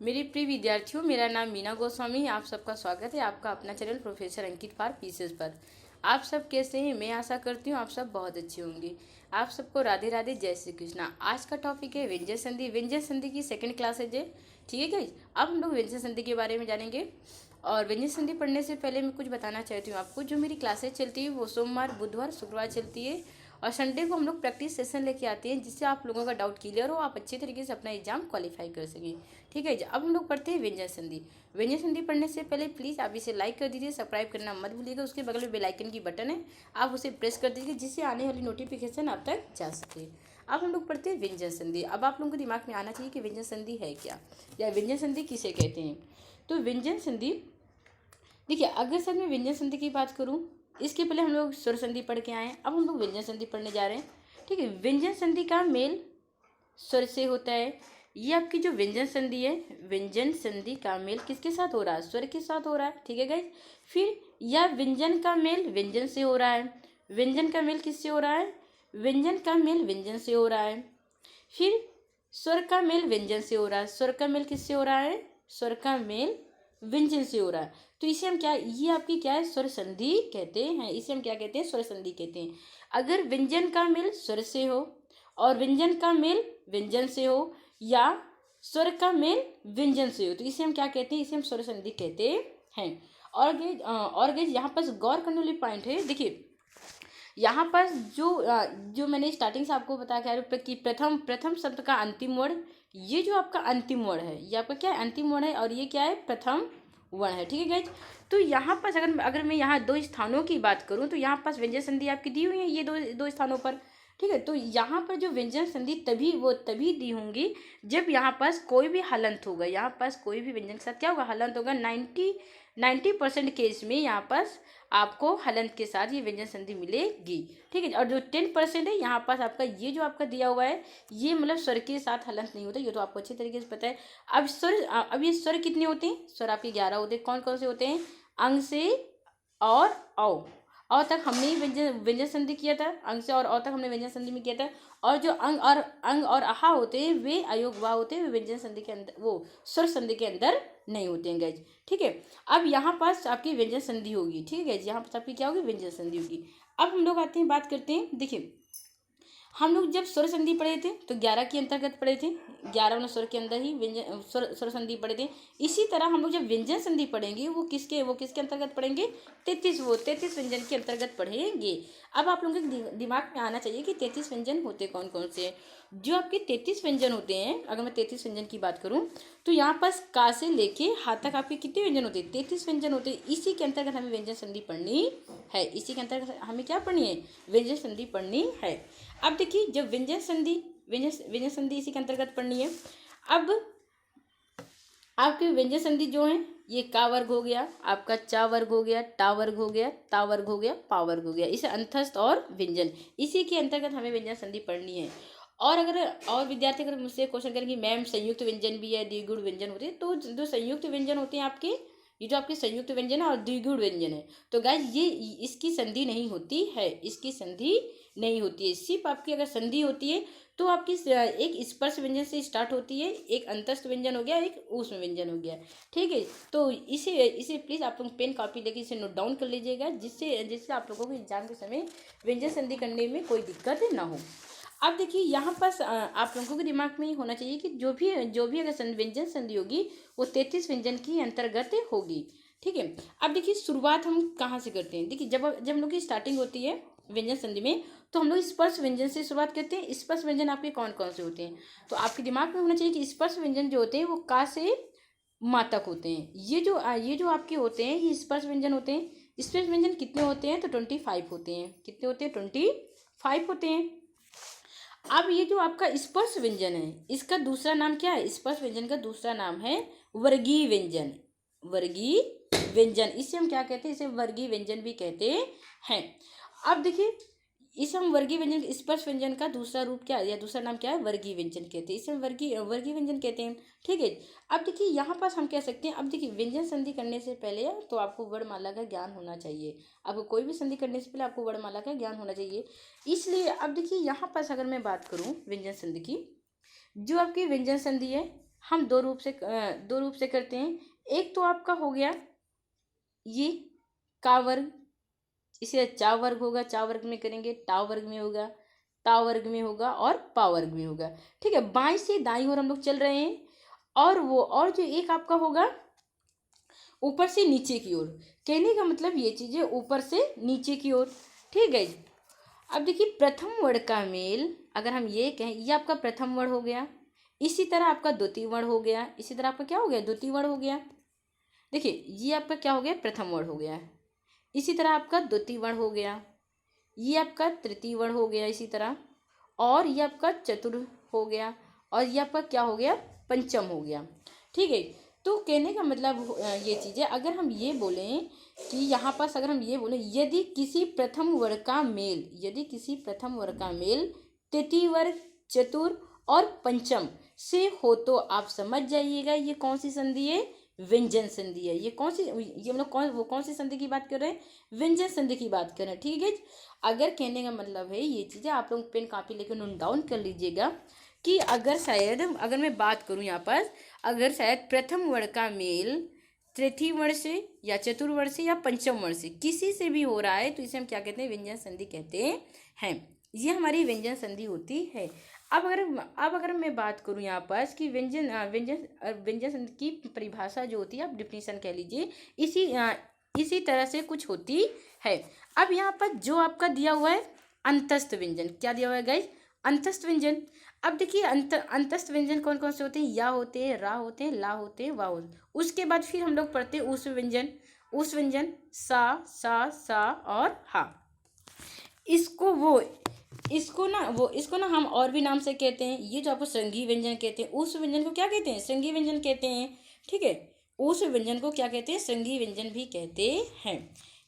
मेरे प्रिय विद्यार्थियों, मेरा नाम मीना गोस्वामी। आप सबका स्वागत है आपका अपना चैनल प्रोफेसर अंकित पार पीसेस पर। आप सब कैसे हैं? मैं आशा करती हूँ आप सब बहुत अच्छे होंगे। आप सबको राधे राधे, जय श्री कृष्णा। आज का टॉपिक है व्यंजन संधि। व्यंजन संधि की सेकंड क्लास है जे, ठीक है गाइस। अब हम लोग व्यंजन संधि के बारे में जानेंगे। और व्यंजन संधि पढ़ने से पहले मैं कुछ बताना चाहती हूँ आपको। जो मेरी क्लासेज चलती है वो सोमवार, बुधवार, शुक्रवार चलती है और संडे को हम लोग प्रैक्टिस सेशन लेके आते हैं, जिससे आप लोगों का डाउट क्लियर हो, आप अच्छे तरीके से अपना एग्जाम क्वालिफाई कर सकें। ठीक है जी। अब हम लोग पढ़ते हैं व्यंजन संधि। व्यंजन संधि पढ़ने से पहले प्लीज़ आप इसे लाइक कर दीजिए, सब्सक्राइब करना मत भूलिएगा। उसके बगल में बेल आइकन की बटन है, आप उसे प्रेस कर दीजिए, जिससे आने वाली नोटिफिकेशन आप तक जा सके। अब हम लोग पढ़ते हैं व्यंजन संधि। अब आप लोगों को दिमाग में आना चाहिए कि व्यंजन संधि है क्या, या व्यंजन संधि किसे कहते हैं। तो व्यंजन संधि, देखिए, अगर सर मैं व्यंजन संधि की बात करूँ, इसके पहले हम लोग स्वर संधि पढ़ के आए, अब हम लोग व्यंजन संधि पढ़ने जा रहे हैं। ठीक है। व्यंजन संधि का मेल स्वर से होता है। ये आपकी जो व्यंजन संधि है, व्यंजन संधि का मेल किसके साथ हो रहा है? स्वर के साथ हो रहा है। ठीक है गाइस। फिर यह व्यंजन का मेल व्यंजन से हो रहा है। व्यंजन का मेल किससे हो रहा है? व्यंजन का मेल व्यंजन से हो रहा है। फिर स्वर का मेल व्यंजन से हो रहा है। स्वर का मेल किससे हो रहा है? स्वर का मेल व्यंजन से हो रहा है। तो इसे हम क्या, ये आपकी क्या है? स्वर संधि कहते हैं। इसे हम क्या कहते हैं? स्वर संधि कहते हैं। अगर व्यंजन का मेल स्वर से हो और व्यंजन का मेल व्यंजन से हो, या स्वर का मेल व्यंजन से हो, तो इसे हम क्या कहते हैं? इसे हम स्वर संधि कहते हैं। और गेज यहाँ पर गौर करने वाली पॉइंट है। देखिए, यहाँ पर जो मैंने स्टार्टिंग से आपको बताया कि प्रथम शब्द का अंतिम वर्ण, ये जो आपका अंतिम वर्ण है, ये आपका क्या है? अंतिम वर्ण है। और ये क्या है? प्रथम वर्ण है। ठीक है गाइज। तो यहाँ पर अगर मैं यहाँ दो स्थानों की बात करूँ, तो यहाँ पर व्यंजन संधि आपकी दी हुई है, ये दो स्थानों पर। ठीक है। तो यहाँ पर जो व्यंजन संधि तभी दी होंगी जब यहाँ पास कोई भी हलंत होगा। यहाँ पास कोई भी व्यंजन के साथ क्या होगा? हलंत होगा। 90% केस में यहाँ पास आपको हलंत के साथ ये व्यंजन संधि मिलेगी। ठीक है। और जो 10% है, यहाँ पास आपका ये जो आपका दिया हुआ है, ये मतलब स्वर के साथ हलंत नहीं होता। ये तो आपको अच्छी तरीके से पता है। अब ये स्वर कितने होते हैं? स्वर आपके 11 होते हैं। कौन कौन से होते हैं? अंग से और औ तक हमने व्यंजन संधि किया था। अंग से और औ तक हमने व्यंजन संधि में किया था। और जो अंग और आहा होते हैं, वे अयोग वा होते हैं, वे व्यंजन संधि के अंदर, वो स्वर संधि के अंदर नहीं होते हैं गाइज। ठीक है। अब यहाँ पास आपकी व्यंजन संधि होगी। ठीक है। यहाँ पास आपकी क्या होगी? व्यंजन संधि होगी। अब हम लोग आते हैं, बात करते हैं। देखिए, हम लोग जब स्वर संधि पढ़े थे तो 11 के अंतर्गत पढ़े थे। 11 स्वर के अंदर ही व्यंजन स्वर संधि पढ़े थे। इसी तरह हम लोग जब व्यंजन संधि पढ़ेंगे, वो किसके अंतर्गत पढ़ेंगे? 33 व्यंजन के अंतर्गत पढ़ेंगे। अब आप लोगों के दिमाग में आना चाहिए कि 33 व्यंजन होते कौन कौन से। जो आपके 33 व्यंजन होते हैं, अगर मैं 33 व्यंजन की बात करूँ, तो यहाँ पास का से लेके हा तक आपके कितने व्यंजन होते हैं? 33 व्यंजन होते हैं। इसी के अंतर्गत हमें व्यंजन संधि पढ़नी है। इसी के अंतर्गत हमें क्या पढ़नी है? व्यंजन संधि पढ़नी है। अब देखिए, जब व्यंजन संधि इसी के अंतर्गत पढ़नी है। अब आपके व्यंजन संधि जो है, ये का वर्ग हो गया, आपका चा वर्ग हो गया, टा वर्ग हो गया, ता वर्ग हो गया, पा वर्ग हो गया। इसे अंतस्थ और व्यंजन, इसी के अंतर्गत हमें व्यंजन संधि पढ़नी है। और विद्यार्थी अगर मुझसे क्वेश्चन करेंगे मैम संयुक्त व्यंजन भी है, द्विगुण व्यंजन होते हैं, तो जो संयुक्त व्यंजन होते हैं आपके, ये जो आपके संयुक्त व्यंजन है और द्विगुण व्यंजन है, तो गाइस ये इसकी संधि नहीं होती है। इसकी संधि नहीं होती है। सिर्फ आपकी अगर संधि होती है तो आपकी एक स्पर्श व्यंजन से स्टार्ट होती है, एक अंतस्थ व्यंजन हो गया, एक ऊष्म व्यंजन हो गया। ठीक है। तो इसे प्लीज़ आप लोग पेन कॉपी लेके इसे नोट डाउन कर लीजिएगा, जिससे आप लोगों को एग्जाम के समय व्यंजन संधि करने में कोई दिक्कत ना हो। अब देखिए, यहाँ पर आप लोगों के दिमाग में होना चाहिए कि जो भी अगर व्यंजन संधि होगी, वो 33 व्यंजन की अंतर्गत होगी। ठीक है। अब देखिए, शुरुआत हम कहाँ से करते हैं। देखिए, जब हम लोग की स्टार्टिंग होती है व्यंजन संधि में, तो हम लोग स्पर्श व्यंजन से शुरुआत करते हैं। स्पर्श व्यंजन आपके कौन कौन से होते हैं? तो आपके दिमाग में होना चाहिए कि स्पर्श व्यंजन जो होते हैं वो का से मा तक होते हैं। ये जो आपके होते हैं, ये स्पर्श व्यंजन होते हैं। स्पर्श व्यंजन कितने होते हैं? तो 25 होते हैं। कितने होते हैं? 25 होते हैं। अब ये जो आपका स्पर्श व्यंजन है, इसका दूसरा नाम क्या है? स्पर्श व्यंजन का दूसरा नाम है वर्गीय व्यंजन। वर्गीय व्यंजन, इसे हम क्या कहते हैं? इसे वर्गीय व्यंजन भी कहते हैं। अब देखिए, इसे हम वर्गीय व्यंजन, स्पर्श व्यंजन का दूसरा रूप क्या है, या दूसरा नाम क्या है? वर्गीय व्यंजन कहते हैं। इसे हम वर्गीय व्यंजन कहते हैं। ठीक है। अब देखिए, यहाँ पास हम कह सकते हैं, अब देखिए, व्यंजन संधि करने से पहले तो आपको वर्णमाला का ज्ञान होना चाहिए। आपको कोई भी संधि करने से पहले आपको वर्णमाला का ज्ञान होना चाहिए। इसलिए अब देखिए, यहाँ पास अगर मैं बात करूँ व्यंजन संधि की, जो आपकी व्यंजन संधि है, हम दो रूप से करते हैं। एक तो आपका हो गया ये का वर्ग, इसे चा वर्ग होगा, चा वर्ग में करेंगे, टा वर्ग में होगा, ता वर्ग में होगा और पा वर्ग में होगा। ठीक है, बाएं से दाईं ओर हम लोग चल रहे हैं। और जो एक आपका होगा ऊपर से नीचे की ओर, कहने का मतलब ये चीजें ऊपर से नीचे की ओर। ठीक है, अब देखिए प्रथम वर्ण का मेल, अगर हम ये कहें, ये आपका प्रथम वर्ण हो गया, इसी तरह आपका द्वितीय वर्ण हो गया, इसी तरह आपका क्या हो गया, द्वितीय वर्ण हो गया। देखिए ये आपका क्या हो गया, प्रथम वर्ण हो गया, इसी तरह आपका द्वितीय वर्ण हो गया, ये आपका तृतीय वर्ण हो गया इसी तरह, और ये आपका चतुर्थ हो गया, और ये आपका क्या हो गया, पंचम हो गया। ठीक है, तो कहने का मतलब ये चीज़ है, अगर हम ये बोलें कि यहाँ पास अगर हम ये बोलें, यदि किसी प्रथम वर्ग का मेल, यदि किसी प्रथम वर्ग का मेल तृतीय वर्ग, चतुर्थ और पंचम से हो, तो आप समझ जाइएगा ये कौन सी संधि है, व्यंजन संधि है। ये कौन सी, ये हम लोग कौन सी संधि की बात कर रहे हैं, व्यंजन संधि की बात कर रहे हैं। ठीक है, अगर कहने का मतलब है ये चीज़ें आप लोग पेन कापी लेकर नोट डाउन कर लीजिएगा कि अगर मैं बात करूं यहाँ पर, अगर शायद प्रथम वर्ण का मेल तृतीय वर्ण से या चतुर्थ वर्ण से या पंचम वर्ण से किसी से भी हो रहा है, तो इसे हम क्या कहते हैं, व्यंजन संधि कहते हैं। ये हमारी व्यंजन संधि होती है। अब अगर मैं बात करूं यहाँ पर कि व्यंजन संधि की परिभाषा जो होती है, आप डिफिनीशन कह लीजिए, इसी तरह से कुछ होती है। अब यहाँ पर जो आपका दिया हुआ है अंतस्थ व्यंजन, क्या दिया हुआ है गाइस, अंतस्थ व्यंजन। अब देखिए अंतस्थ व्यंजन कौन कौन से होते हैं, या होते हैं, रा होते हैं, ला होते हैं, वा होते हैं। उसके बाद फिर हम लोग पढ़ते हैं उस व्यंजन सा और हा। इसको ना हम और भी नाम से कहते हैं। ये जो आपको श्रृंगी व्यंजन कहते हैं, उस व्यंजन को क्या कहते हैं, श्रृंगी व्यंजन कहते हैं। ठीक है, उस व्यंजन को क्या कहते हैं, श्रृंगी व्यंजन भी कहते हैं।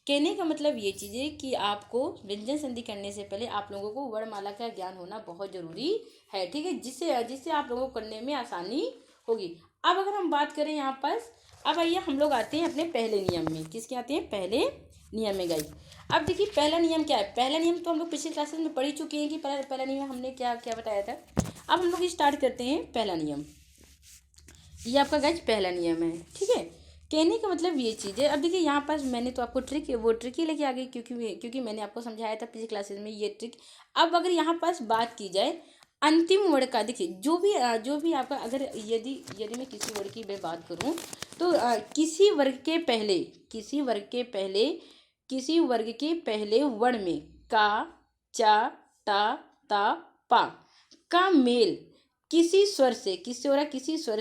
कहने का मतलब ये चीज़ है कि आपको व्यंजन संधि करने से पहले आप लोगों को वर्णमाला का ज्ञान होना बहुत जरूरी है। ठीक है, जिससे आप लोगों को करने में आसानी होगी। अब अगर हम बात करें यहाँ पर, अब आइए हम लोग आते हैं अपने पहले नियम में। किसके आते हैं, पहले नियम में गाइस। अब देखिए पहला नियम क्या है, पहला नियम तो हम लोग पिछले क्लासेस में पढ़ ही चुके हैं कि पहला नियम हमने क्या क्या बताया था। अब हम लोग स्टार्ट करते हैं पहला नियम। ये आपका गाइस पहला नियम है। ठीक है, कहने का मतलब ये चीज़ है। अब देखिए यहाँ पर मैंने तो आपको ट्रिक ही लेके आ गई, क्योंकि मैंने आपको समझाया था पिछले क्लासेस में ये ट्रिक। अब अगर यहाँ पास बात की जाए अंतिम वर्ड का, देखिए जो भी आपका, अगर यदि मैं किसी वर्ड की बात करूँ तो किसी वर्ग के पहले वर्ण में का, चा, ता, ता, पा का मेल किसी स्वर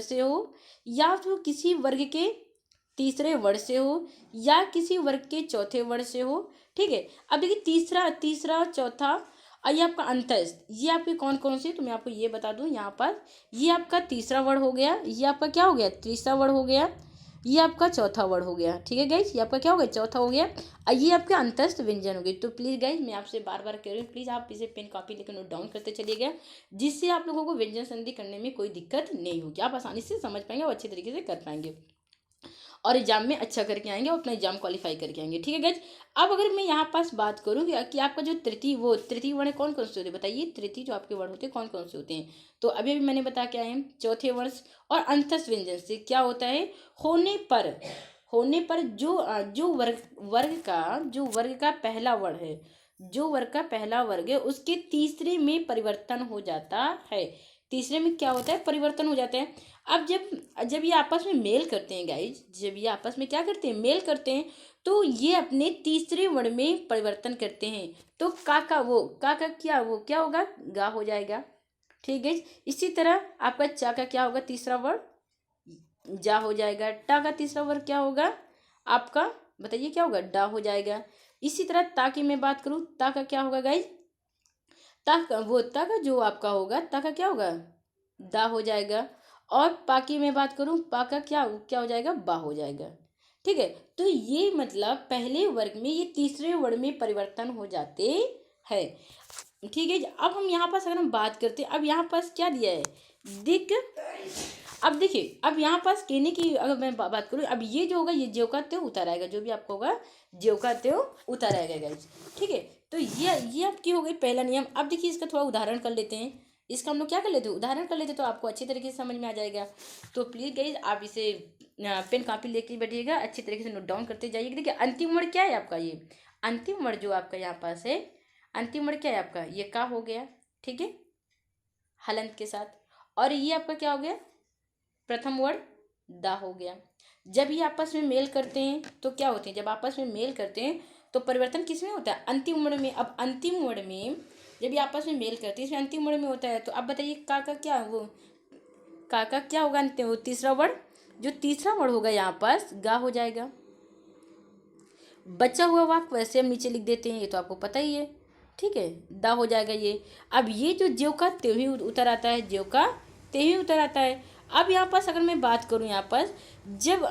से हो, या तो किसी वर्ग के तीसरे वर्ण से हो, या किसी वर्ग के चौथे वर्ण से हो। ठीक है, अब देखिए तीसरा चौथा और ये आपका अंतस्थ, ये आपके कौन कौन से, तो मैं आपको ये बता दूं। यहाँ पर ये आपका तीसरा वर्ण हो गया, ये आपका क्या हो गया, तीसरा वर्ण हो गया, ये आपका चौथा वर्ण हो गया। ठीक है गाइस, ये आपका क्या हो गया, चौथा हो गया, और ये आपका अंतस्थ व्यंजन हो गई। तो प्लीज़ गाइस मैं आपसे बार बार कह रही हूँ, प्लीज़ आप इसे पेन कॉपी लेकर नोट डाउन करते चलिएगा, जिससे आप लोगों को व्यंजन संधि करने में कोई दिक्कत नहीं होगी। आप आसानी से समझ पाएंगे और अच्छे तरीके से कर पाएंगे, और एग्जाम में अच्छा करके आएंगे और अपना एग्जाम क्वालिफाई करके आएंगे। ठीक है गाइज, अब अगर मैं यहाँ पास बात करूँ कि आपका जो तृतीय वर्ण कौन कौन से होते हैं, बताइए तृतीय जो आपके वर्ण होते हैं कौन कौन से होते हैं। तो अभी मैंने बताया क्या है, चौथे वर्ण और अंतस्थ व्यंजन से क्या होता है, होने पर जो वर्ग का पहला वर्ण है, जो वर्ग का पहला वर्ग है उसके तीसरे में परिवर्तन हो जाता है। तीसरे में क्या होता है, परिवर्तन हो जाता है। अब जब ये आपस में मेल करते हैं गाइज, जब ये आपस में क्या करते हैं, मेल करते हैं, तो ये अपने तीसरे वर्ण में परिवर्तन करते हैं। तो का क्या होगा, गा हो जाएगा। ठीक है, इसी तरह आपका चा का क्या होगा, तीसरा वर्ण जा हो जाएगा। टा का तीसरा वर्ण क्या होगा आपका, बताइए क्या होगा, डा हो जाएगा। इसी तरह ता की मैं बात करूँ, ता का क्या होगा गाइज, ता का जो आपका होगा, ता का क्या होगा, दा हो जाएगा। और पा की मैं बात करूं, पा का क्या हो जाएगा, बा हो जाएगा। ठीक है, तो ये मतलब पहले वर्ग में ये तीसरे वर्ग में परिवर्तन हो जाते हैं। ठीक है, अब हम यहाँ पास अगर हम बात करते हैं, अब यहाँ पास क्या दिया है, दिक। अब देखिए, अब यहाँ पास कहने की अगर मैं बात करूँ, अब ये जो होगा, ये ज्यों का त्यों उतर आएगा, जो भी आपको होगा ज्यों का त्यों उतर आएगा गाइस। ठीक है, तो ये आपकी हो गई पहला नियम। अब देखिए इसका थोड़ा उदाहरण कर लेते हैं। इसका हम लोग क्या कर लेते, उदाहरण कर लेते, तो आपको अच्छी तरीके से समझ में आ जाएगा। तो प्लीज़ गाइज आप इसे पेन कापी लेके बैठिएगा, अच्छी तरीके से नोट डाउन करते जाइएगा। देखिए अंतिम वर्ड क्या है आपका, ये अंतिम वर्ड जो आपका यहाँ पास है, अंतिम वर्ड क्या है आपका, ये का हो गया, ठीक है, हलंत के साथ। और ये आपका क्या हो गया, प्रथम वर्ड दा हो गया। जब ये आपस में मेल करते हैं तो क्या होते हैं, जब आपस में मेल करते हैं तो परिवर्तन किस में होता है, अंतिम वर्ड में। अब अंतिम वर्ड में जब ये आपस में मेल करते हैं, इसमें अंतिम वर्ड में होता है, तो अब बताइए का क्या, वो का क्या होगा अंतिम, वो तीसरा वर्ड, जो तीसरा वर्ड होगा यहाँ पास गा हो जाएगा। बचा हुआ वाक्य वैसे हम नीचे लिख देते हैं, ये तो आपको पता ही है, ठीक है, दा हो जाएगा ये। अब ये जो ज्यों का त्यों ही उतर आता है, ज्यों का त्यों ही उतर आता है। अब यहाँ पास अगर मैं बात करूँ, यहाँ पास जब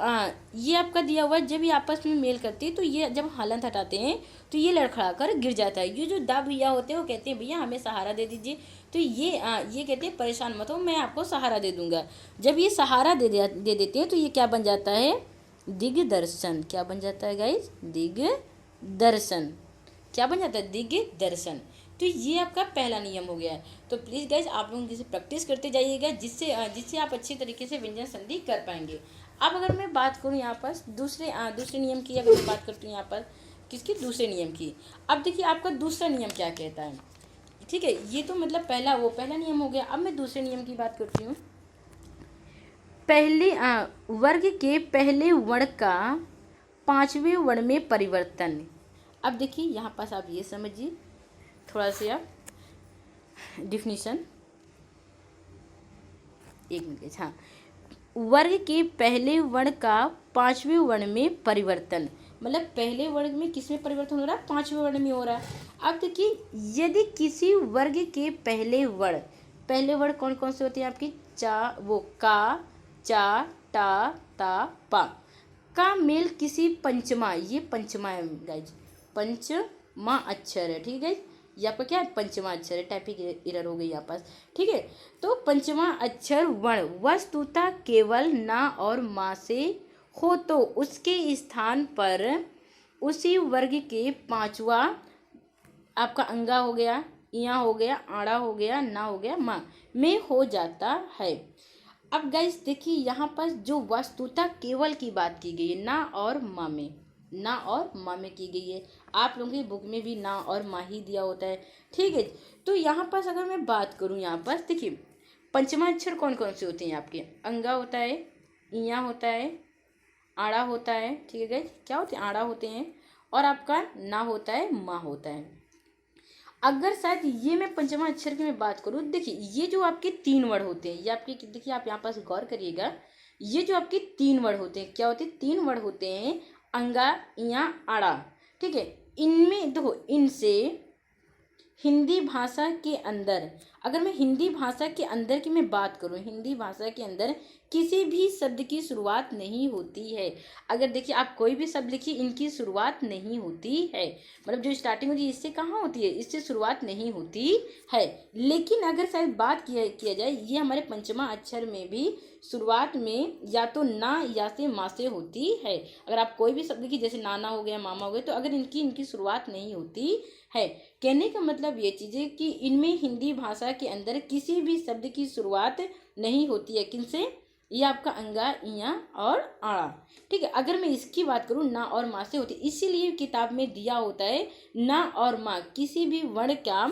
ये आपका दिया हुआ है, जब ये आपस में मेल करती है तो ये जब हलंत हटाते हैं तो ये लड़खड़ा कर गिर जाता है। ये जो दा भैया होते हैं वो कहते हैं भैया हमें सहारा दे दीजिए, तो ये कहते हैं परेशान मत हो, मैं आपको सहारा दे दूंगा। जब ये सहारा दे देते हैं तो ये क्या बन जाता है, दिग्दर्शन। क्या बन जाता है गाइज, दिग्दर्शन। क्या बन जाता है, दिग्दर्शन। तो ये आपका पहला नियम हो गया है। तो प्लीज़ गाइज आप लोग इसे प्रैक्टिस करते जाइएगा, जिससे आप अच्छी तरीके से व्यंजन संधि कर पाएंगे। अब अगर मैं बात करूँ यहाँ पर दूसरे नियम की, अगर मैं बात करती हूँ यहाँ पर किसकी, दूसरे नियम की। अब देखिए आपका दूसरा नियम क्या कहता है, ठीक है, ये तो मतलब पहला नियम हो गया। अब मैं दूसरे नियम की बात करती हूँ। पहले वर्ग के पहले वर्ण का पांचवें वर्ण में परिवर्तन। अब देखिए यहाँ पास आप ये समझिए थोड़ा सा डिफिनीशन, एक मिनट, हाँ, वर्ग के पहले वर्ण का पांचवें वर्ण में परिवर्तन, मतलब पहले वर्ग में किस में परिवर्तन हो रहा है, पांचवें वर्ण में हो रहा है। अब देखिए यदि किसी वर्ग के पहले वर्ण कौन कौन से होते हैं आपकी, वो का, चा, टा, ता, पा, का मेल किसी पंचमा, ये पंचमा है गाइज, पंचमा अक्षर है, ठीक है, ये आपका क्या है, पंचमा अक्षर है, टाइपिंग एरर हो गई यहाँ पास, ठीक है। तो पंचमा अक्षर वर्ण वस्तुतः केवल ना और माँ से हो तो उसके स्थान पर उसी वर्ग के पांचवा आपका अंगा हो गया, इया हो गया, आड़ा हो गया, ना हो गया, माँ में हो जाता है। अब गाइस देखिए यहाँ पर जो वस्तुतः केवल की बात की गई है, ना और माँ में, ना और माँ में की गई है। आप लोगों की बुक में भी ना और माँ ही दिया होता है, ठीक है। तो यहाँ पर अगर मैं बात करूँ, यहाँ पर देखिए पंचमा अक्षर कौन कौन से होते हैं आपके, अंगा होता है, इया होता है, आड़ा होता है, ठीक है गाइस, क्या होते हैं, आड़ा होते हैं, और आपका ना होता है, माँ होता है। अगर शायद ये मैं पंचमा अक्षर की मैं बात करूँ, देखिए ये जो आपके तीन वर्ड होते हैं, ये आपके, देखिए आप यहाँ पास गौर करिएगा, ये जो आपके तीन वर्ड होते हैं, क्या होते हैं, तीन वर्ड होते हैं, अंगा, इया, आड़ा, ठीक है। इनमें देखो, इनसे हिंदी भाषा के अंदर, अगर मैं हिंदी भाषा के अंदर की मैं बात करूँ, हिंदी भाषा के अंदर किसी भी शब्द की शुरुआत नहीं होती है। अगर देखिए आप कोई भी शब्द लिखिए, इनकी शुरुआत नहीं होती है, मतलब जो स्टार्टिंग होती है इससे कहाँ होती है, इससे शुरुआत नहीं होती है। लेकिन अगर शायद बात किया जाए, ये हमारे पंचमा अक्षर में भी शुरुआत में या तो ना या से माँ से होती है। अगर आप कोई भी शब्द लिखिए, जैसे नाना हो गया, मामा हो गया, तो अगर इनकी शुरुआत नहीं होती है। कहने का मतलब ये चीज़ है कि इनमें हिंदी भाषा के अंदर किसी भी शब्द की शुरुआत नहीं होती है, किनसे, ये आपका अंगा, इया और आड़ा, ठीक है। अगर मैं इसकी बात करूँ, ना और माँ से होती, इसीलिए किताब में दिया होता है ना और माँ, किसी भी वर्ण का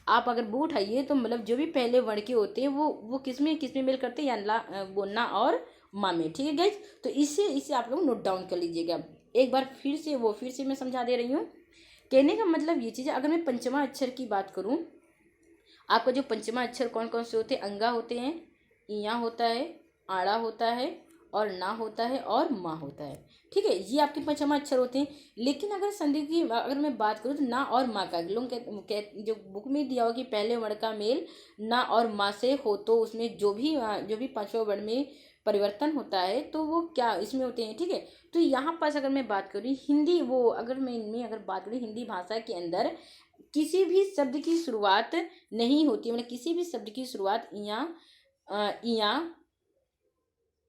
आप अगर बुक उठाइए तो मतलब जो भी पहले वर्ण के होते हैं वो किस में मेल करते हैं, या वो ना और माँ में, ठीक है गाइज। तो इसे आप लोग नोट डाउन कर लीजिएगा। एक बार फिर से मैं समझा दे रही हूँ। कहने का मतलब ये चीज़ है, अगर मैं पंचमा अक्षर की बात करूँ, आपका जो पंचमा अक्षर कौन कौन से होते हैं, अंगा होते हैं, इया होता है, आड़ा होता है, और ना होता है, और माँ होता है, ठीक है, ये आपके पंचमा अक्षर होते हैं। लेकिन अगर संधि की अगर मैं बात करूँ तो ना और माँ का, लोग जो बुक में दिया हो कि पहले वर्ण का मेल ना और माँ से हो तो उसमें जो भी पांचवा वर्ण में परिवर्तन होता है तो वो क्या इसमें होते हैं, ठीक है। तो यहाँ पास अगर मैं बात करूँ हिंदी, अगर बात करूँ हिंदी भाषा के अंदर किसी भी शब्द की शुरुआत नहीं होती, मतलब किसी भी शब्द की शुरुआत इया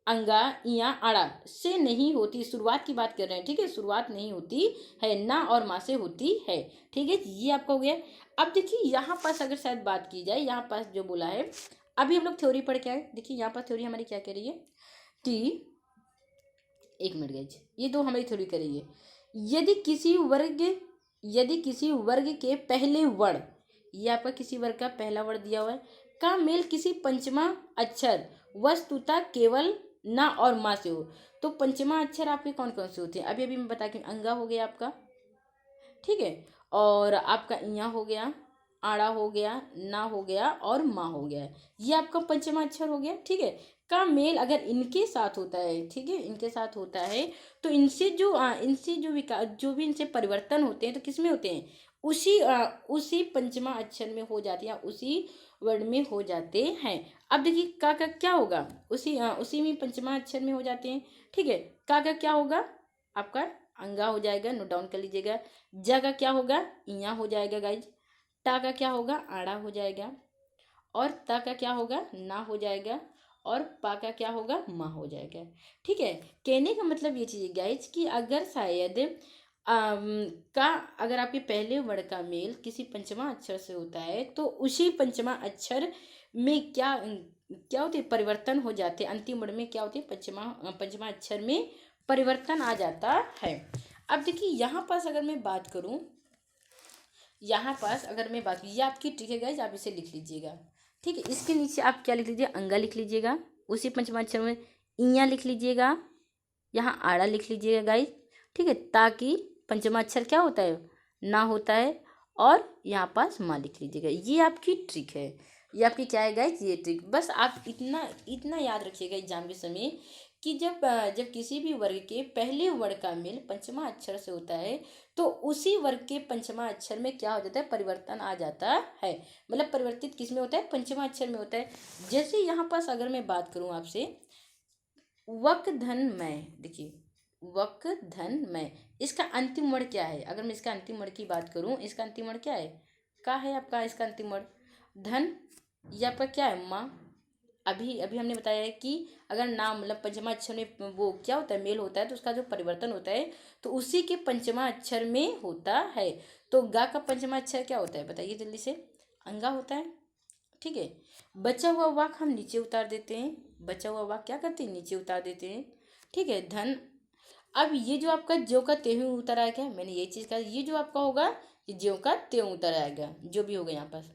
अंगा, इया, आड़ा से नहीं होती, शुरुआत की बात कर रहे हैं, ठीक है, शुरुआत नहीं होती है, ना और माँ से होती है, ठीक है, ये आपका हो गया। अब देखिए यहाँ पास अगर शायद बात की जाए, यहाँ पास जो बोला है, अभी हम लोग थ्योरी पढ़ के आए, देखिए यहाँ पर थ्योरी हमारी क्या कह रही है कि, एक मिनट गाइज, ये तो हमारी थ्योरी कर रही है, यदि किसी वर्ग के पहले वर्ण, ये आपका किसी वर्ग का पहला वर्ण दिया हुआ है, का मेल किसी पंचमा अक्षर वस्तुतः केवल ना और माँ से हो, तो पंचमा अक्षर आपके कौन कौन से होते हैं, अभी अभी मैं बता के, अंगा हो गया आपका, ठीक है, और आपका इया हो गया, आड़ा हो गया, ना हो गया और माँ हो गया, ये आपका पंचमा अक्षर हो गया, ठीक है, का मेल अगर इनके साथ होता है, ठीक है, इनके साथ होता है, तो इनसे जो विकास, जो भी इनसे परिवर्तन होते हैं, तो किस में होते हैं, उसी पंचमा अक्षर में हो जाते हैं, उसी वर्ण में हो जाते हैं। अब देखिए का क्या होगा, उसी में पंचमा अक्षर में हो जाते हैं, ठीक है, का क्या होगा आपका, अंगा हो जाएगा, नोट डाउन कर लीजिएगा, जा का क्या होगा, इया हो जाएगा गाइज, टा का क्या होगा, आड़ा हो जाएगा, और ता का क्या होगा, ना हो जाएगा, और पा का क्या होगा, माँ हो जाएगा, ठीक है। कहने का मतलब ये चीज़ गाइज कि अगर शायद का अगर आपके पहले वर्ण का मेल किसी पंचमा अक्षर से होता है, तो उसी पंचमा अक्षर में क्या होते, परिवर्तन हो जाते, अंतिम वर्ण में क्या होते, पंचमा अक्षर में परिवर्तन आ जाता है। अब देखिए यहाँ पास अगर मैं बात करूँ, ये आपकी ट्रिक है गाइज, आप इसे लिख लीजिएगा, ठीक है, इसके नीचे आप क्या लिख लीजिए, अंगा लिख लीजिएगा, उसी पंचमाक्षर में इया लिख लीजिएगा, यहाँ आड़ा लिख लीजिएगा गाइज, ठीक है, ताकि पंचमाक्षर क्या होता है, ना होता है, और यहाँ पास माँ लिख लीजिएगा, ये आपकी ट्रिक है, ये आपकी क्या है गाइज, ये ट्रिक, बस आप इतना याद रखिएगा एग्जाम के समय कि जब किसी भी वर्ग के पहले वर्ण का मेल पंचमा अक्षर से होता है, तो उसी वर्ग के पंचमा अक्षर में क्या हो जाता है, परिवर्तन आ जाता है, मतलब परिवर्तित किस में होता है, पंचमा अक्षर में होता है। जैसे यहाँ पास अगर मैं बात करूँ आपसे, वक धन मैं, देखिए वक धन मैं, इसका अंतिम वर्ण क्या है, अगर मैं इसका अंतिम वर्ण की बात करूँ, इसका अंतिम वर्ण क्या है, का है आपका, इसका अंतिम वर्ण धन, ये आपका क्या है, माँ। अभी अभी हमने बताया है कि अगर नाम मतलब पंचमा अक्षर में वो क्या होता है, मेल होता है, तो उसका जो परिवर्तन होता है, तो उसी के पंचमा अक्षर में होता है, तो गा का पंचमा अक्षर क्या होता है, बताइए जल्दी से, अंगा होता है, ठीक है। बचा हुआ वाक हम नीचे उतार देते हैं, बचा हुआ वाक क्या करते हैं, नीचे उतार देते हैं, ठीक है, धन। अब ये जो आपका ज्यों का त्यों उतर आएगा, मैंने ये चीज़ कहा, ये जो आपका होगा, ये ज्यों का त्यों उतर आएगा, जो भी होगा यहाँ पास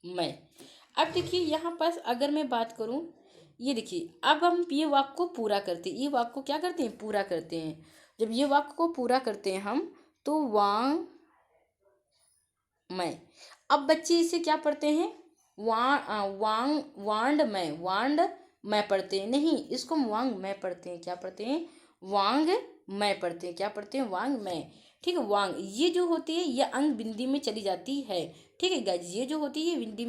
मैं। अब देखिए यहाँ पास अगर मैं बात करूँ, ये देखिए अब हम ये वाक्य को पूरा करते हैं, ये वाक्य को क्या करते हैं, पूरा करते हैं, जब ये वाक्य को पूरा करते हैं हम, तो वांग मैं। अब बच्चे इसे क्या पढ़ते हैं, वांड मैं पढ़ते हैं, नहीं, इसको हम वांग मैं पढ़ते हैं, क्या पढ़ते हैं, वांग मैं पढ़ते हैं, क्या पढ़ते हैं, वांग मैं, ठीक है। वांग ये जो होती है, ये अंग बिंदी में चली जाती है, ठीक है गाइस, ये जो होती है बिंदी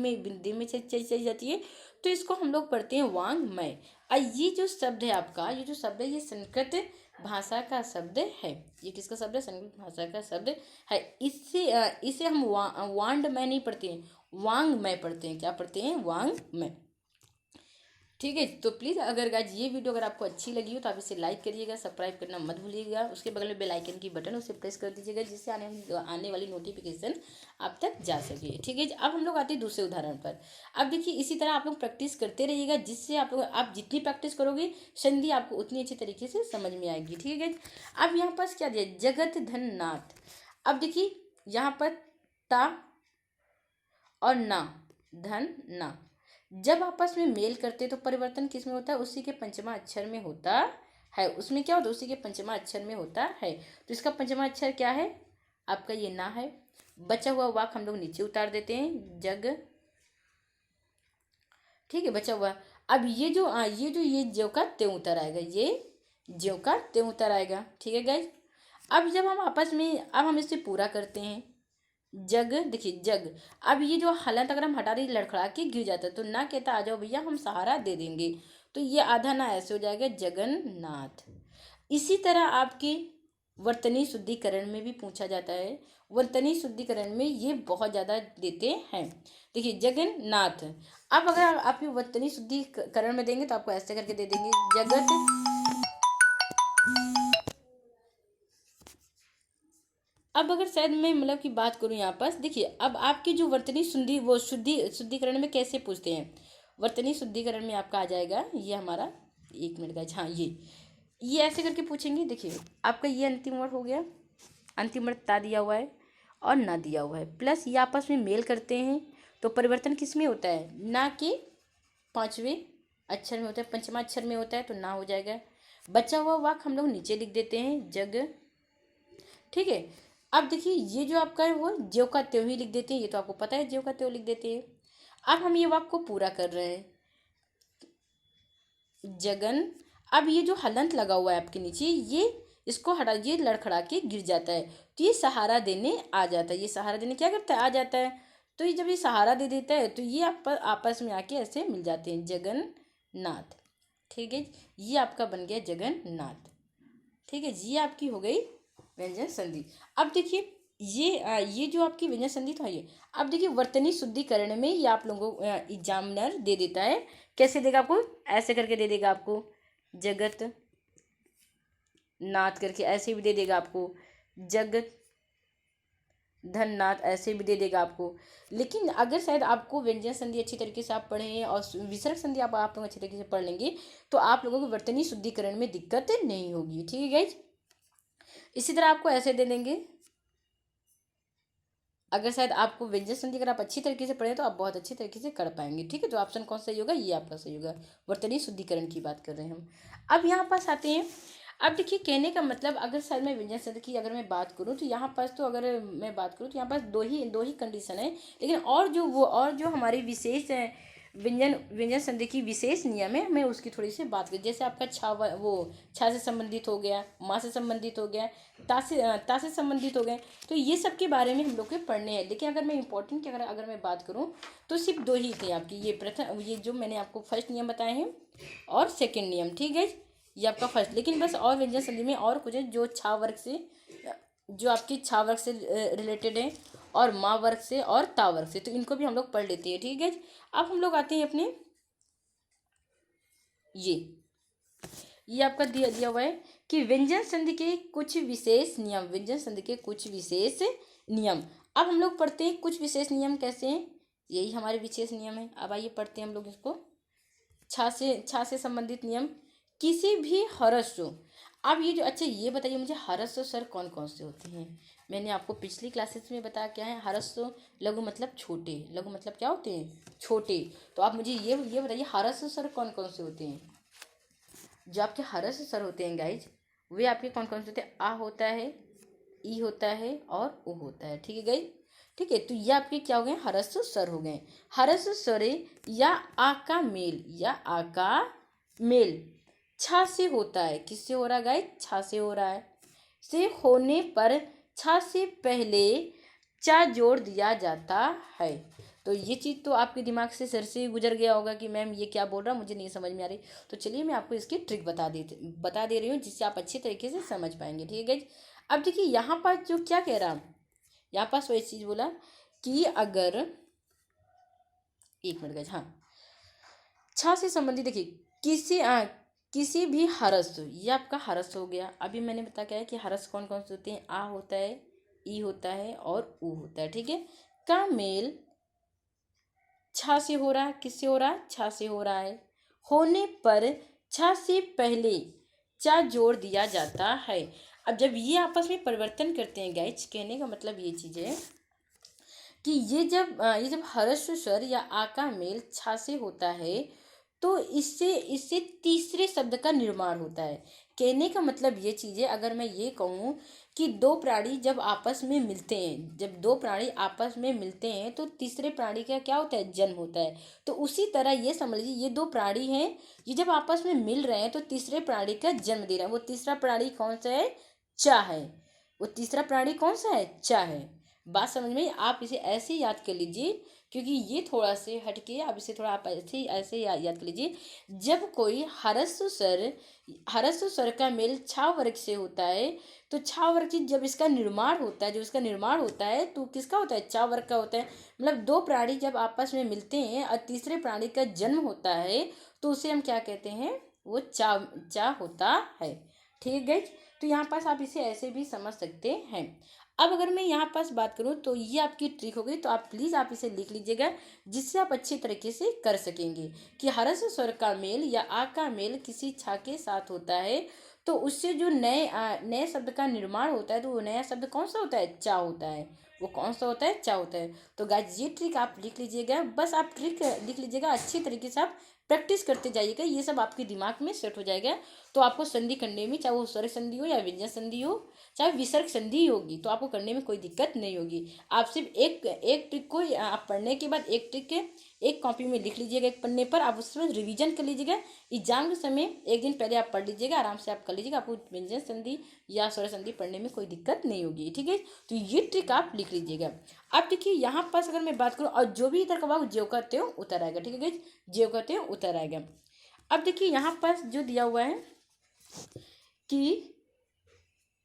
में चली जाती है, तो इसको हम लोग पढ़ते हैं वांग मैं। और ये जो शब्द है आपका, ये जो शब्द है, ये संस्कृत भाषा का शब्द है, ये किसका शब्द है, संस्कृत भाषा का शब्द है। इसे हम वांड मैं नहीं पढ़ते हैं, वांग मैं पढ़ते हैं, क्या पढ़ते हैं, वांग मैं, ठीक है। तो प्लीज़ अगर गाइज ये वीडियो अगर आपको अच्छी लगी हो, तो आप इसे लाइक करिएगा, सब्सक्राइब करना मत भूलिएगा, उसके बगल में बेल आइकन की बटन उसे प्रेस कर दीजिएगा, जिससे आने वाली नोटिफिकेशन आप तक जा सके, ठीक है। अब हम लोग आते हैं दूसरे उदाहरण पर। अब देखिए इसी तरह आप लोग प्रैक्टिस करते रहिएगा, जिससे आप जितनी प्रैक्टिस करोगे, संधि आपको उतनी अच्छी तरीके से समझ में आएगी, ठीक है गाइज। अब यहाँ पास क्या दिया, जगत धन नाथ। अब देखिए यहाँ पर ता और ना, धन ना, जब आपस में मेल करते तो परिवर्तन किस में होता है, उसी के पंचमा अक्षर में होता है, उसमें क्या होता है, उसी के पंचमा अक्षर में होता है, तो इसका पंचमा अक्षर क्या है आपका, ये ना है। बचा हुआ वाक हम लोग नीचे उतार देते हैं, जग, ठीक है, बचा हुआ। अब ये ज्यों का त्यों उतर आएगा, ये ज्यों का त्यों उतर आएगा, ठीक है गाइज। अब जब हम आपस में, अब हम इसे पूरा करते हैं, जग, देखिए जग, अब ये जो हलंत अगर हम हटा दें, लड़खड़ा के गिर जाता है, तो ना कहता आ जाओ भैया हम सहारा दे देंगे, तो ये आधा ना ऐसे हो जाएगा, जगन्नाथ। इसी तरह आपकी वर्तनी शुद्धिकरण में भी पूछा जाता है। वर्तनी शुद्धिकरण में ये बहुत ज़्यादा देते हैं। देखिए जगन्नाथ, अब अगर आप वर्तनी शुद्धिकरण में देंगे तो आपको ऐसे करके दे देंगे जगत। अब अगर शायद मैं मतलब की बात करूँ यहाँ पर, देखिए अब आपकी जो वर्तनी शुद्धिकरण में कैसे पूछते हैं। वर्तनी शुद्धिकरण में आपका आ जाएगा ये हमारा, एक मिनट का, हाँ ये ऐसे करके पूछेंगे। देखिए आपका ये अंतिम वर्ड हो गया, अंतिम वर्ड ता दिया हुआ है और ना दिया हुआ है, प्लस ये आपस में मेल करते हैं। तो परिवर्तन किस में होता है, ना कि पांचवें अक्षर में होता है, पंचमा अक्षर में होता है, तो ना हो जाएगा। बचा हुआ वाक्य हम लोग नीचे लिख देते हैं जग, ठीक है। अब देखिए ये जो आपका है वो ज्यों का त्यों ही लिख देते हैं, ये तो आपको पता है ज्यों का त्यों लिख देते हैं। अब हम ये वाक्य को पूरा कर रहे हैं, जगन। अब ये जो हलंत लगा हुआ है आपके नीचे, ये इसको हटा, ये लड़खड़ा के गिर जाता है, तो ये सहारा देने आ जाता है। ये सहारा देने क्या करता है, आ जाता है। तो ये जब ये सहारा दे देता है तो ये आप आपस में आके ऐसे मिल जाते हैं, जगन्नाथ, ठीक है। ये आपका बन गया जगन्नाथ, ठीक है। ये आपकी हो गई व्यंजन संधि। अब देखिए ये जो आपकी व्यंजन संधि तो है ये। अब देखिए वर्तनी शुद्धिकरण में ये आप लोगों को एग्जामिनर दे देता है, कैसे देगा आपको, ऐसे करके दे देगा आपको जगत नाथ करके, ऐसे भी दे देगा आपको जगत धननाथ, ऐसे भी दे देगा आपको। लेकिन अगर शायद आपको व्यंजन संधि अच्छी तरीके से आप पढ़ें और विसर्ग संधि आप लोग अच्छी तरीके से पढ़ लेंगे तो आप लोगों को वर्तनी शुद्धिकरण में दिक्कत नहीं होगी, ठीक है गाइज। इसी तरह आपको ऐसे दे देंगे, अगर शायद आपको व्यंजन संधि अगर आप अच्छी तरीके से पढ़ें तो आप बहुत अच्छी तरीके से कर पाएंगे, ठीक है। तो ऑप्शन कौन सही होगा, ये आपका सही होगा। वर्तनी शुद्धिकरण की बात कर रहे हैं हम। अब यहाँ पास आते हैं। अब देखिए कहने का मतलब, अगर शायद मैं व्यंजन संधि की अगर मैं बात करूँ तो यहाँ पास, तो अगर मैं बात करूँ तो यहाँ पास दो ही कंडीशन है। लेकिन और जो हमारी विशेष व्यंजन संधि की विशेष नियम है, मैं उसकी थोड़ी सी बात करूँ। जैसे आपका छा से संबंधित हो गया, माँ से संबंधित हो गया, ता से संबंधित हो गए, तो ये सब के बारे में हम लोग के पढ़ने हैं। लेकिन अगर मैं इंपॉर्टेंट की अगर मैं बात करूँ तो सिर्फ दो ही थे आपकी, ये प्रथम, ये जो मैंने आपको फर्स्ट नियम बताए हैं और सेकेंड नियम, ठीक है, ये आपका फर्स्ट। लेकिन बस और व्यंजन संधि में और कुछ है जो छा वर्ग से, जो आपकी छा वर्ग से रिलेटेड है और माँ वर्ग से और ता वर्ग से, तो इनको भी हम लोग पढ़ लेते हैं, ठीक है। अब हम लोग आते हैं अपने ये आपका दिया हुआ है कि व्यंजन संधि के कुछ विशेष नियम, व्यंजन संधि के कुछ विशेष नियम। अब हम लोग पढ़ते हैं कुछ विशेष नियम कैसे हैं, यही हमारे विशेष नियम है। अब आइए पढ़ते हैं हम लोग इसको। छा से संबंधित नियम, किसी भी ह्रस्व। अब ये जो, अच्छा ये बताइए मुझे ह्रस्व स्वर कौन कौन से होते हैं। मैंने आपको पिछली क्लासेस में बताया क्या है, ह्रस्व लघु मतलब छोटे, लघु मतलब क्या होते हैं, छोटे। तो आप मुझे ये बताइए ह्रस्व स्वर कौन कौन से होते हैं। जो आपके ह्रस्व स्वर होते हैं गाइज, वे आपके कौन कौन से होते हैं, आ होता है, ई होता है और उ होता है, ठीक है गाइज, ठीक है। तो ये आपके क्या हो गए, ह्रस्व स्वर हो गए। ह्रस्व स्वर या आ का मेल छा से होता है, किससे हो रहा है गाइज, छा से हो रहा है। से होने पर छा से पहले चा जोड़ दिया जाता है। तो ये चीज़ तो आपके दिमाग से सर से गुजर गया होगा कि मैम ये क्या बोल रहा, मुझे नहीं समझ में आ रही। तो चलिए मैं आपको इसकी ट्रिक बता दे रही हूँ, जिससे आप अच्छी तरीके से समझ पाएंगे, ठीक है। अब देखिए यहाँ पर जो क्या कह रहा, यहाँ पास वही चीज़ बोला कि अगर, एक मिनट गाइज, हाँ, छा से संबंधित देखिए किसी भी ह्रस्व, ये आपका ह्रस्व हो गया। अभी मैंने बताया क्या है कि ह्रस्व कौन कौन से होते हैं, आ होता है, ई होता है और उ होता है, ठीक है। का मेल छा से हो रहा है, किससे हो रहा है, छा से हो रहा है। होने पर छा से पहले चा जोड़ दिया जाता है। अब जब ये आपस में परिवर्तन करते हैं गाइज, कहने का मतलब ये चीज़ है कि ये जब ह्रस्व स्वर या आ का मेल छा से होता है तो इससे तीसरे शब्द का निर्माण होता है। कहने का मतलब ये चीज़ है, अगर मैं ये कहूँ कि दो प्राणी जब आपस में मिलते हैं, जब दो प्राणी आपस में मिलते हैं तो तीसरे प्राणी का क्या होता है, जन्म होता है। तो उसी तरह ये समझ लीजिए ये दो प्राणी हैं, ये जब आपस में मिल रहे हैं तो तीसरे प्राणी का जन्म दे रहा है। वो तीसरा प्राणी कौन सा है, चा है। वो तीसरा प्राणी कौन सा है, चा है। बात समझ में, आप इसे ऐसे याद कर लीजिए क्योंकि ये थोड़ा से हटके, अब इसे थोड़ा आप ऐसे ऐसे याद कर लीजिए। जब कोई ह्रस्व स्वर का मेल छा वर्ग से होता है, तो छा वर्ग की जब इसका निर्माण होता है, जब इसका निर्माण होता है तो किसका होता है, चा वर्ग का होता है। मतलब दो प्राणी जब आपस में मिलते हैं और तीसरे प्राणी का जन्म होता है, तो उसे हम क्या कहते हैं, वो चा चा होता है। ठीक है, तो यहाँ पास आप इसे ऐसे भी समझ सकते हैं। अब अगर मैं यहाँ पास बात करूँ तो ये आपकी ट्रिक हो गई, तो आप प्लीज़ आप इसे लिख लीजिएगा, जिससे आप अच्छी तरीके से कर सकेंगे कि ह्रस्व स्वर का मेल या आ का मेल किसी छा के साथ होता है, तो उससे जो नए शब्द का निर्माण होता है, तो वो नया शब्द कौन सा होता है, चा होता है। वो कौन सा होता है, चा होता है। तो गाइस ये ट्रिक आप लिख लीजिएगा, बस आप ट्रिक लिख लीजिएगा, अच्छी तरीके से आप प्रैक्टिस करते जाइएगा, ये सब आपके दिमाग में सेट हो जाएगा। तो आपको संधि करने में, चाहे वो स्वर संधि हो या व्यंजन संधि हो, चाहे विसर्ग संधि होगी, तो आपको करने में कोई दिक्कत नहीं होगी। आप सिर्फ एक ट्रिक को आप पढ़ने के बाद एक ट्रिक के एक कॉपी में लिख लीजिएगा, एक पन्ने पर, आप उसमें रिवीजन कर लीजिएगा। एग्जाम के समय एक दिन पहले आप पढ़ लीजिएगा, आराम से आप कर लीजिएगा, आपको व्यंजन संधि या स्वर संधि पढ़ने में कोई दिक्कत नहीं होगी। ठीक है, तो ये ट्रिक आप लिख लीजिएगा। अब देखिए यहाँ पास अगर मैं बात करूँ, और जो भी इधर का भाग ज्यों का त्यों उतर आएगा। ठीक है गाइस, ज्यों का त्यों उतर आएगा। अब देखिए यहाँ पास जो दिया हुआ है कि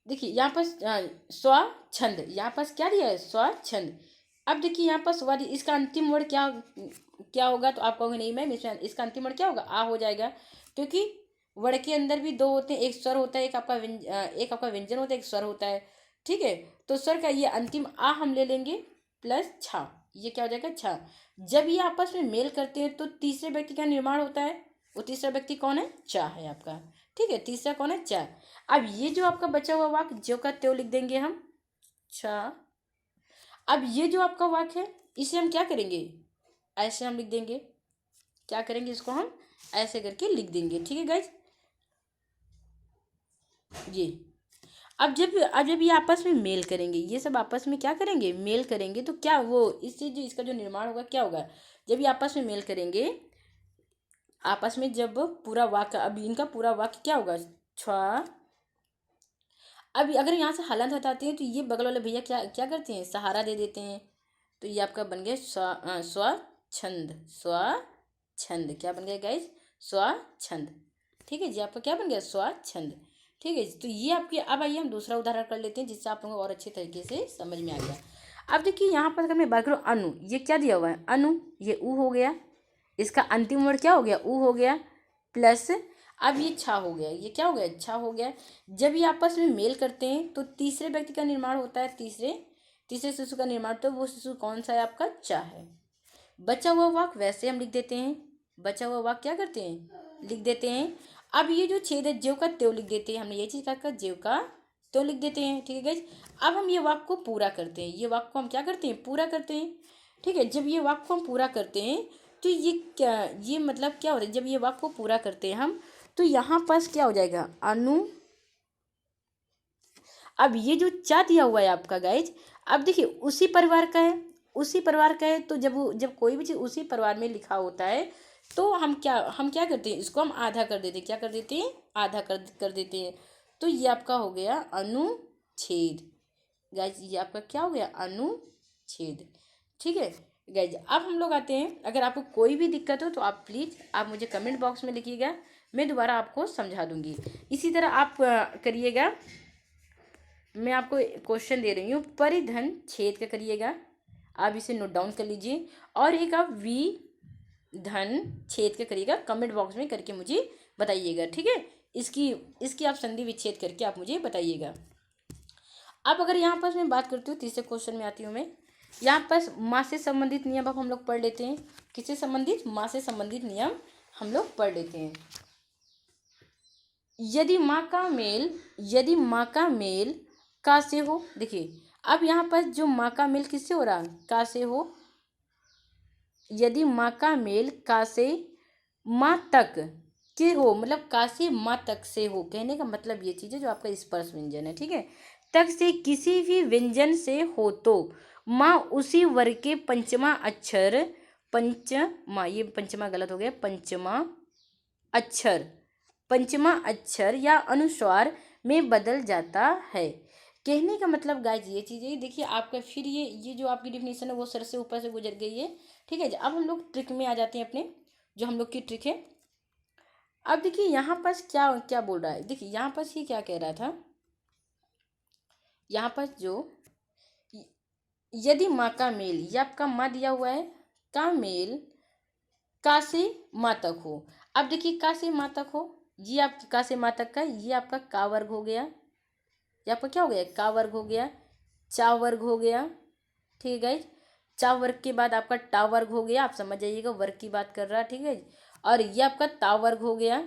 देखिए यहाँ पास स्वच्छंद, यहाँ पास क्या दिया है, स्वच्छंद। अब देखिए यहाँ पास वर्ड, इसका अंतिम वर्ड क्या क्या होगा, तो आप कहोगे नहीं मैम इसमें इसका अंतिम वर्ड क्या होगा, आ हो जाएगा, क्योंकि वर्ड के अंदर भी दो होते हैं, एक स्वर होता है, एक आपका व्यंजन होता है, एक स्वर होता है। ठीक है, तो स्वर का ये अंतिम आ हम ले लेंगे प्लस छा, ये क्या हो जाएगा, छा। जब ये आपस में मेल करते हैं तो तीसरे व्यक्ति का निर्माण होता है, वो तीसरा व्यक्ति कौन है, चा है आपका। ठीक है, तीसरा कौन है, चा। अब ये जो आपका बचा हुआ वाक्य ज्यों का त्यों लिख देंगे हम, छा। अब ये जो आपका वाक्य है, इसे हम क्या करेंगे, ऐसे हम लिख देंगे, क्या करेंगे, इसको हम ऐसे करके लिख देंगे। ठीक है गाइज, ये अब जब ये आपस में मेल करेंगे, ये सब आपस में क्या करेंगे, मेल करेंगे, तो क्या वो इससे जो इसका जो निर्माण होगा क्या होगा, जब ये आपस में मेल करेंगे, आपस में जब पूरा वाक्य, अब इनका पूरा वाक्य क्या होगा, छा। अब अगर यहाँ से हलन हटाते हैं तो ये बगल वाले भैया क्या क्या करते हैं, सहारा दे देते हैं, तो ये आपका बन गया स्वच्छंद, स्वच्छंद क्या बन गया गाइज, स्वच्छंद। ठीक है जी, आपका क्या बन गया, स्वच्छंद। ठीक है जी, तो ये आपके, अब आइए हम दूसरा उदाहरण कर लेते हैं, जिससे आप लोगों को और अच्छे तरीके से समझ में आ गया। अब देखिए यहाँ पर अगर मैं बात करूँ अनु, ये क्या दिया हुआ है, अनु, ये ऊ हो गया, इसका अंतिम वर्ड क्या हो गया, ऊ हो गया, प्लस अब ये छा हो गया, ये क्या हो गया, छा हो गया। जब ये आपस में मेल करते हैं तो तीसरे व्यक्ति का निर्माण होता है, तीसरे शिशु का निर्माण, तो वो शिशु कौन सा है, आपका चा है। बचा हुआ वाक्य वैसे हम लिख देते हैं, बचा हुआ वाक्य क्या करते हैं, लिख देते हैं। अब ये जो छेद है, ज्यों का त्यों लिख देते हैं, हमने ये चीज़ कहा, ज्यों का त्यों लिख देते हैं। ठीक है गाइस, अब हम ये वाक्य को पूरा करते हैं, ये वाक्य को हम क्या करते हैं, पूरा करते हैं। ठीक है, जब ये वाक्य को हम पूरा करते हैं तो ये क्या, ये मतलब क्या होता है, जब ये वाक्य को पूरा करते हैं हम, तो यहाँ पास क्या हो जाएगा, अनु। अब ये जो चा दिया हुआ है आपका गाइज, अब देखिए उसी परिवार का है, उसी परिवार का है, तो जब कोई भी चीज़ उसी परिवार में लिखा होता है, तो हम क्या करते हैं, इसको हम आधा कर देते हैं, क्या कर देते हैं, आधा कर देते हैं। तो ये आपका हो गया अनुच्छेद। गाइज ये आपका क्या हो गया, अनुच्छेद। ठीक है गाइज, अब हम लोग आते हैं, अगर आपको कोई भी दिक्कत हो तो आप प्लीज़ आप मुझे कमेंट बॉक्स में लिखिएगा, मैं दोबारा आपको समझा दूंगी। इसी तरह आप करिएगा, मैं आपको क्वेश्चन दे रही हूँ, परिधन छेद का करिएगा, आप इसे नोट डाउन कर लीजिए, और एक आप विधन छेद का करिएगा, कमेंट बॉक्स में करके मुझे बताइएगा। ठीक है, इसकी आप संधि विच्छेद करके आप मुझे बताइएगा। अब अगर यहाँ पर मैं बात करती हूँ, तीसरे क्वेश्चन में आती हूँ मैं, यहाँ पर माँ से संबंधित नियम अब हम लोग पढ़ लेते हैं। किससे संबंधित, माँ से संबंधित नियम हम लोग पढ़ लेते हैं। यदि माँ का मेल का से हो, देखिए अब यहाँ पर जो माँ का मेल किससे हो रहा, का से हो। यदि माँ का मेल का से माँ तक के हो, मतलब का से माँ तक से हो, कहने का मतलब ये चीज़ है जो आपका स्पर्श व्यंजन है। ठीक है, तक से किसी भी व्यंजन से हो तो माँ उसी वर्ग के पंचमा अक्षर, पंचमा, ये पंचमा गलत हो गया, पंचमा अक्षर या अनुस्वार में बदल जाता है। कहने का मतलब गाइज ये चीज़ है, देखिए आपका फिर ये जो आपकी डिफिनेशन है वो सर से ऊपर से गुजर गई है। ठीक है, अब हम लोग ट्रिक में आ जाते हैं अपने, जो हम लोग की ट्रिक है। अब देखिए यहाँ पास क्या क्या बोल रहा है, देखिए यहाँ पास ये क्या कह रहा था, यहाँ पास जो यदि माँ का मेल, ये आपका माँ दिया हुआ है, का मेल का से माँ तक हो। अब देखिए का से माँ तक हो, ये आपकी का से माँ तक का, ये आपका का वर्ग हो गया, ये आपका क्या हो गया, का वर्ग हो गया, चा वर्ग हो गया। ठीक है गाइज, चा वर्ग के बाद आपका टा वर्ग हो गया, आप समझ जाइएगा वर्ग की बात कर रहा है। ठीक है, और ये आपका ता वर्ग हो गया,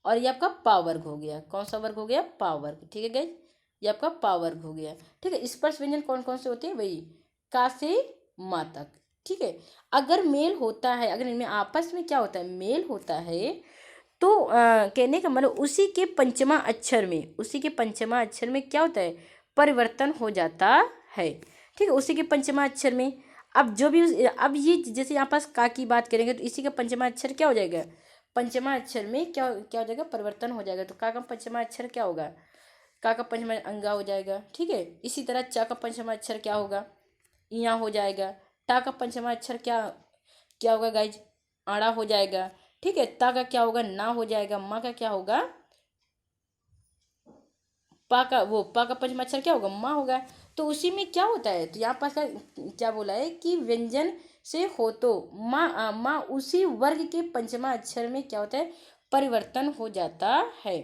और ये आपका पा वर्ग हो गया। कौन सा वर्ग हो गया, पा वर्ग। ठीक है गाइज, ये आपका पा वर्ग हो गया। ठीक है, स्पर्श व्यंजन कौन कौन से होते हैं, वही का से माँ तक। ठीक है, अगर मेल होता है, अगर इनमें आपस में क्या होता है, मेल होता है, तो कहने का मतलब उसी के पंचमा अक्षर में, उसी के पंचमा अक्षर में क्या होता है, परिवर्तन हो जाता है। ठीक है, उसी के पंचमा अक्षर में। अब जो भी अब ये जैसे यहाँ पास का की बात करेंगे तो इसी का पंचमा अक्षर क्या हो जाएगा, पंचमा अक्षर में क्या क्या हो जाएगा, परिवर्तन हो जाएगा। तो का पंचमा अक्षर क्या होगा, का पंचमा अंगा हो जाएगा। ठीक है, इसी तरह चा का पंचमा अक्षर क्या होगा, इया हो जाएगा। टा का पंचमा अक्षर क्या क्या होगा गाइज, आड़ा हो जाएगा। ठीक है, ता का क्या होगा, ना हो जाएगा। माँ का क्या होगा, पा का पंचमाक्षर क्या होगा, माँ होगा। तो उसी में क्या होता है, तो यहाँ पास क्या बोला है कि व्यंजन से हो तो माँ उसी वर्ग के पंचमा अक्षर में क्या होता है, परिवर्तन हो जाता है।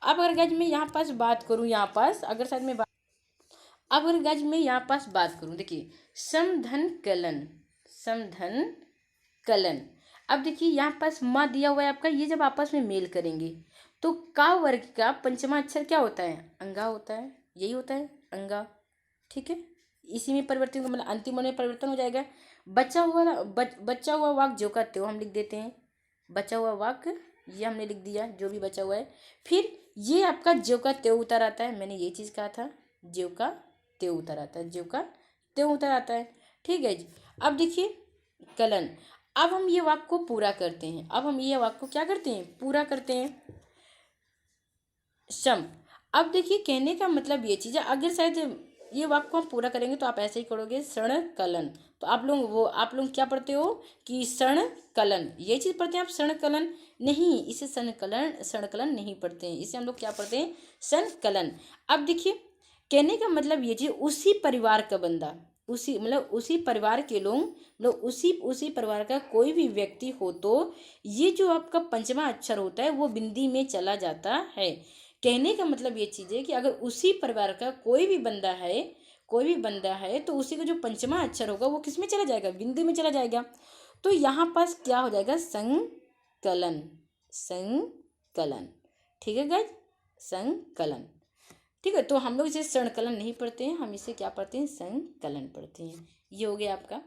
अब अगर गाइज मैं यहाँ पास बात करूँ, यहाँ पास अगर शायद मैं अब अगर गाइज मैं यहाँ पास बात करूँ, देखिए समधन कलन, समधन कलन। अब देखिए यहाँ पास माँ दिया हुआ है आपका, ये जब आपस में मेल करेंगे तो का वर्ग का पंचमा अक्षर क्या होता है, अंगा होता है, यही होता है अंगा। ठीक है, इसी में परिवर्तन को मतलब अंतिम में परिवर्तन हो जाएगा। बचा हुआ वाक्य जो का त्यों हम लिख देते हैं, बचा हुआ वाक्य ये हमने लिख दिया, जो भी बचा हुआ है। फिर ये आपका ज्यों का त्यों उतर आता है, मैंने ये चीज़ कहा था, ज्यों का त्यों उतर आता है, ज्यों का त्यों उतर आता है। ठीक है जी, अब देखिए कलन। अब हम ये वाक्य को पूरा करते हैं, अब हम ये वाक्य को क्या करते हैं, पूरा करते हैं। सम, अब देखिए कहने का मतलब ये चीज़ है, अगर शायद ये वाक्य को हम पूरा करेंगे तो आप ऐसे ही करोगे क्षण कलन। तो आप लोग क्या पढ़ते हो कि क्षण कलन, ये चीज़ पढ़ते हैं आप, क्षण कलन नहीं, इसे क्षण कलन नहीं पढ़ते हैं, इसे हम लोग क्या पढ़ते हैं, क्षण कलन। अब देखिए कहने का मतलब ये चीज़, उसी परिवार का बंदा, उसी मतलब उसी परिवार के लोग, मतलब उसी परिवार का कोई भी व्यक्ति हो तो ये जो आपका पंचमा अक्षर होता है वो बिंदी में चला जाता है। कहने का मतलब ये चीज़ है कि अगर उसी परिवार का कोई भी बंदा है, कोई भी बंदा है, तो उसी का जो पंचमा अक्षर होगा वो किस में चला जाएगा, बिंदी में चला जाएगा। तो यहाँ पास क्या हो जाएगा, संकलन, संकलन। ठीक है गाइज, संकलन। ठीक है, तो हम लोग इसे संकलन नहीं पढ़ते हैं, हम इसे क्या पढ़ते हैं, संकलन पढ़ते हैं। ये हो गया आपका।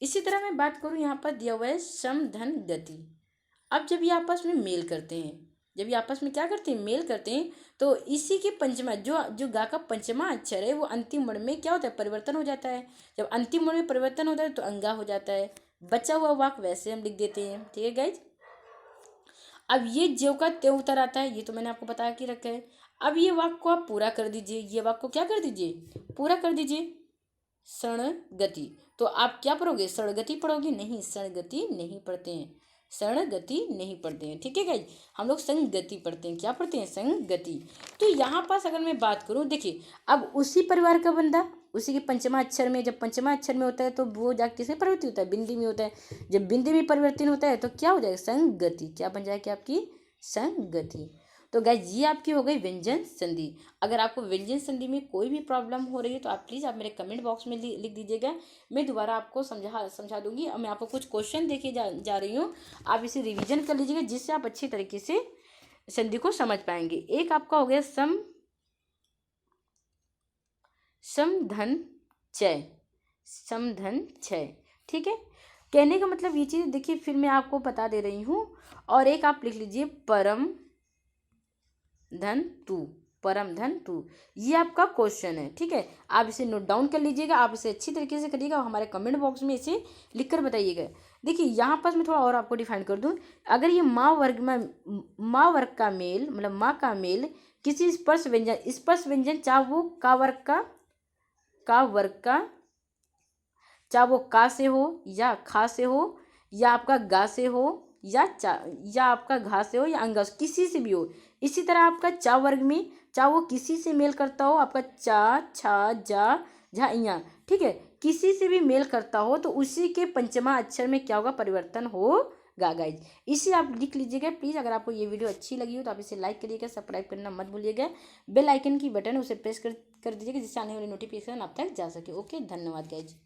इसी तरह मैं बात करूँ, यहाँ पर दिया हुआ है सम धन गति। अब जब ये आपस में मेल करते हैं, जब ये आपस में क्या करते हैं, मेल करते हैं, तो इसी के पंचमा जो गा का पंचमा अक्षर है वो अंतिम वर्ण में क्या होता है, परिवर्तन हो जाता है। जब अंतिम वर्ण में परिवर्तन होता है तो अंगा हो जाता है। बचा हुआ वाक्य वैसे हम लिख देते हैं। ठीक है गाइज, अब ये ज्यों का त्यों उतर आता है, ये तो मैंने आपको बता के रखा है। अब ये वाक्य को आप पूरा कर दीजिए, ये वाक्य को क्या कर दीजिए, पूरा कर दीजिए। क्षण गति, तो आप क्या पढ़ोगे, क्षण गति पढ़ोगे, नहीं क्षण गति नहीं पढ़ते हैं, क्षण गति नहीं पढ़ते हैं। ठीक है गाइज, हम लोग संगति पढ़ते हैं, क्या पढ़ते हैं, संगति। तो यहाँ पास अगर मैं बात करूँ, देखिए अब उसी परिवार का बंदा, उसी के पंचमा अक्षर में, जब पंचमा अक्षर में होता है तो वो जाके किसमें परिवर्तित होता है, बिंदी में होता है। जब बिंदी में परिवर्तन होता है तो क्या हो जाएगा, संगति। क्या बन जाएगी आपकी, संगति। तो गाइज ये आपकी हो गई व्यंजन संधि। अगर आपको व्यंजन संधि में कोई भी प्रॉब्लम हो रही है तो आप प्लीज़ आप मेरे कमेंट बॉक्स में लिख दीजिएगा, मैं दोबारा आपको समझा दूंगी। और मैं आपको कुछ क्वेश्चन देके जा रही हूँ, आप इसे रिवीजन कर लीजिएगा जिससे आप अच्छी तरीके से संधि को समझ पाएंगे। एक आपका हो गया समधन चय, समधन चय। ठीक है, कहने का मतलब ये चीज़ देखिए, फिर मैं आपको बता दे रही हूँ। और एक आप लिख लीजिए परम धन तू, परम धन तू, ये आपका क्वेश्चन है। ठीक है, आप इसे नोट डाउन कर लीजिएगा, आप इसे अच्छी तरीके से करिएगा और हमारे कमेंट बॉक्स में इसे लिखकर बताइएगा। देखिए यहाँ पास मैं थोड़ा और आपको डिफाइन कर दूं, अगर ये माँ वर्ग का मेल, मतलब माँ का मेल किसी स्पर्श व्यंजन चाहे वो का वर्ग का चाहे वो का से हो या खा से हो या आपका गा से हो या आपका घा से हो या अंगा से, किसी से भी हो। इसी तरह आपका चा वर्ग में चाहे वो किसी से मेल करता हो, आपका चा छा जा झा इया, ठीक है, किसी से भी मेल करता हो तो उसी के पंचमा अक्षर में क्या होगा, परिवर्तन होगा गाइज। इसे आप लिख लीजिएगा प्लीज़। अगर आपको ये वीडियो अच्छी लगी हो तो आप इसे लाइक करिएगा, सब्सक्राइब करना मत भूलिएगा, बेल आइकन की बटन उसे प्रेस कर दीजिएगा जिससे आने वाली नोटिफिकेशन आप तक जा सके। ओके, धन्यवाद गाइज।